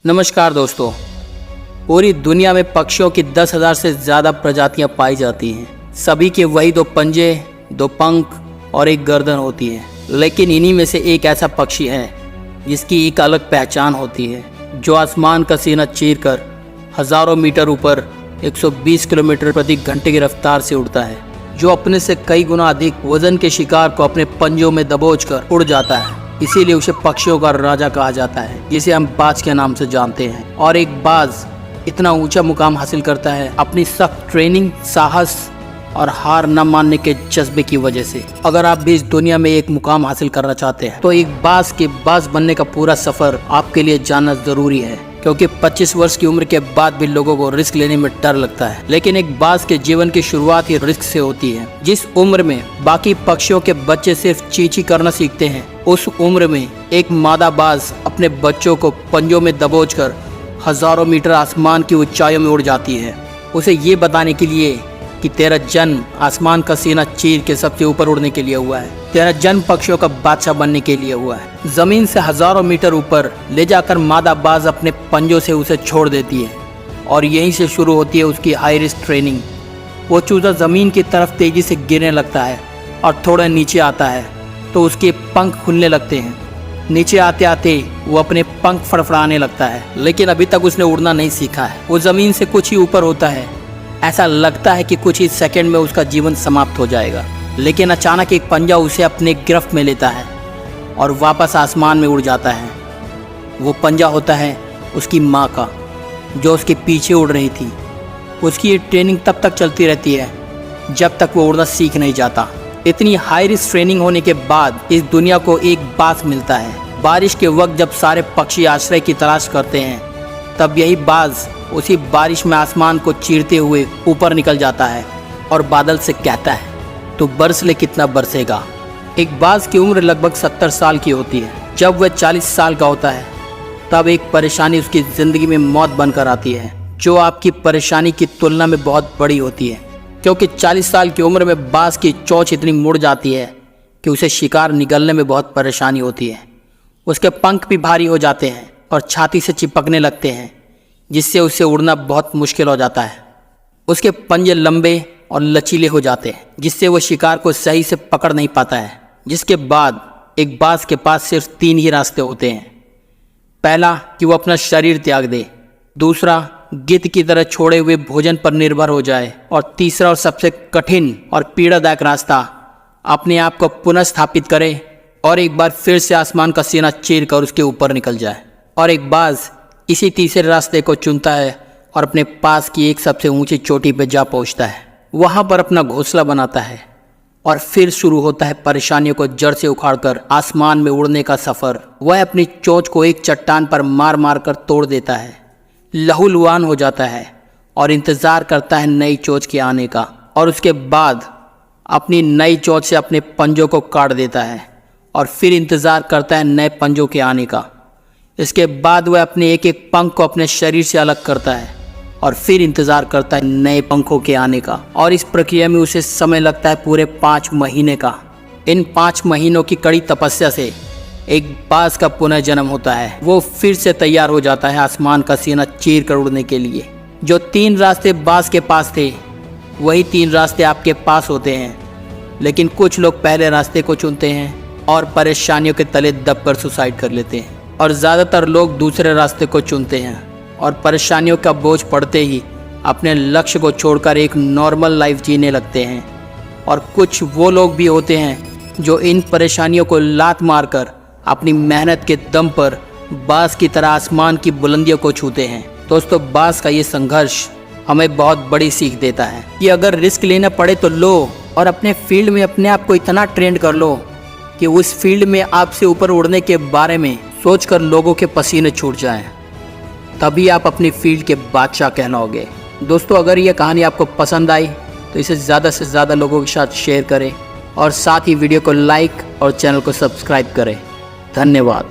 नमस्कार दोस्तों। पूरी दुनिया में पक्षियों की 10,000 से ज़्यादा प्रजातियां पाई जाती हैं। सभी के वही 2 पंजे, 2 पंख और एक गर्दन होती है, लेकिन इन्हीं में से एक ऐसा पक्षी है जिसकी एक अलग पहचान होती है, जो आसमान का सीना चीरकर हज़ारों मीटर ऊपर 120 किलोमीटर प्रति घंटे की रफ्तार से उड़ता है, जो अपने से कई गुना अधिक वजन के शिकार को अपने पंजों में दबोचकर उड़ जाता है। इसीलिए उसे पक्षियों का राजा कहा जाता है, जिसे हम बाज के नाम से जानते हैं। और एक बाज इतना ऊंचा मुकाम हासिल करता है अपनी सख्त ट्रेनिंग, साहस और हार न मानने के जज्बे की वजह से। अगर आप भी इस दुनिया में एक मुकाम हासिल करना चाहते हैं तो एक बाज के बाज बनने का पूरा सफर आपके लिए जानना जरूरी है, क्योंकि 25 वर्ष की उम्र के बाद भी लोगों को रिस्क लेने में डर लगता है। लेकिन एक बाज के जीवन की शुरुआत ही रिस्क से होती है। जिस उम्र में बाकी पक्षियों के बच्चे सिर्फ चींची करना सीखते हैं, उस उम्र में एक मादा बाज अपने बच्चों को पंजों में दबोचकर हजारों मीटर आसमान की ऊंचाइयों में उड़ जाती है, उसे ये बताने के लिए कि तेरा जन्म आसमान का सीना चीर के सबसे ऊपर उड़ने के लिए हुआ है। तेरा जन्म पक्षियों का बादशाह बनने के लिए हुआ है। जमीन से हजारों मीटर ऊपर ले जाकर मादा बाज अपने पंजों से उसे छोड़ देती है, और यहीं से शुरू होती है उसकी हाई रिस्क ट्रेनिंग। वो चूजा जमीन की तरफ तेजी से गिरने लगता है और थोड़ा नीचे आता है तो उसके पंख खुलने लगते हैं। नीचे आते आते वो अपने पंख फड़फड़ाने लगता है, लेकिन अभी तक उसने उड़ना नहीं सीखा है। वो जमीन से कुछ ही ऊपर होता है। ऐसा लगता है कि कुछ ही सेकंड में उसका जीवन समाप्त हो जाएगा, लेकिन अचानक एक पंजा उसे अपने गिरफ्त में लेता है और वापस आसमान में उड़ जाता है। वो पंजा होता है उसकी माँ का, जो उसके पीछे उड़ रही थी। उसकी ये ट्रेनिंग तब तक चलती रहती है जब तक वो उड़ना सीख नहीं जाता। इतनी हाई रिस्क ट्रेनिंग होने के बाद इस दुनिया को एक बाज मिलता है। बारिश के वक्त जब सारे पक्षी आश्रय की तलाश करते हैं, तब यही बाज उसी बारिश में आसमान को चीरते हुए ऊपर निकल जाता है और बादल से कहता है, तो बरस ले कितना बरसेगा। एक बाज की उम्र लगभग 70 साल की होती है। जब वह 40 साल का होता है, तब एक परेशानी उसकी ज़िंदगी में मौत बनकर आती है, जो आपकी परेशानी की तुलना में बहुत बड़ी होती है, क्योंकि 40 साल की उम्र में बाज की चोंच इतनी मुड़ जाती है कि उसे शिकार निगलने में बहुत परेशानी होती है। उसके पंख भी भारी हो जाते हैं और छाती से चिपकने लगते हैं, जिससे उसे उड़ना बहुत मुश्किल हो जाता है। उसके पंजे लंबे और लचीले हो जाते हैं, जिससे वो शिकार को सही से पकड़ नहीं पाता है। जिसके बाद एक बाज के पास सिर्फ 3 ही रास्ते होते हैं। पहला कि वो अपना शरीर त्याग दे, दूसरा गिद्ध की तरह छोड़े हुए भोजन पर निर्भर हो जाए, और तीसरा और सबसे कठिन और पीड़ादायक रास्ता अपने आप को पुनः स्थापित करे और एक बार फिर से आसमान का सीना चीर कर उसके ऊपर निकल जाए। और एक बाज इसी तीसरे रास्ते को चुनता है और अपने पास की एक सबसे ऊंची चोटी पर जा पहुंचता है। वहां पर अपना घोंसला बनाता है और फिर शुरू होता है परेशानियों को जड़ से उखाड़कर आसमान में उड़ने का सफर। वह अपनी चोंच को एक चट्टान पर मार मार कर तोड़ देता है, लहूलुहान हो जाता है और इंतजार करता है नई चोंच के आने का, और उसके बाद अपनी नई चोंच से अपने पंजों को काट देता है और फिर इंतजार करता है नए पंजों के आने का। इसके बाद वह अपने एक एक पंख को अपने शरीर से अलग करता है और फिर इंतजार करता है नए पंखों के आने का, और इस प्रक्रिया में उसे समय लगता है पूरे 5 महीने का। इन 5 महीनों की कड़ी तपस्या से एक बाज का पुनः जन्म होता है। वो फिर से तैयार हो जाता है आसमान का सीना चीर कर उड़ने के लिए। जो 3 रास्ते बाज के पास थे, वही 3 रास्ते आपके पास होते हैं, लेकिन कुछ लोग पहले रास्ते को चुनते हैं और परेशानियों के तले दबकर सुसाइड कर लेते हैं, और ज़्यादातर लोग दूसरे रास्ते को चुनते हैं और परेशानियों का बोझ पड़ते ही अपने लक्ष्य को छोड़कर एक नॉर्मल लाइफ जीने लगते हैं। और कुछ वो लोग भी होते हैं जो इन परेशानियों को लात मारकर अपनी मेहनत के दम पर बाज की तरह आसमान की बुलंदियों को छूते हैं। दोस्तों, बाज का ये संघर्ष हमें बहुत बड़ी सीख देता है कि अगर रिस्क लेना पड़े तो लो, और अपने फील्ड में अपने आप को इतना ट्रेंड कर लो कि उस फील्ड में आपसे ऊपर उड़ने के बारे में सोचकर लोगों के पसीने छूट जाएं। तभी आप अपनी फील्ड के बादशाह कहलाओगे। दोस्तों, अगर ये कहानी आपको पसंद आई तो इसे ज़्यादा से ज़्यादा लोगों के साथ शेयर करें, और साथ ही वीडियो को लाइक और चैनल को सब्सक्राइब करें। धन्यवाद।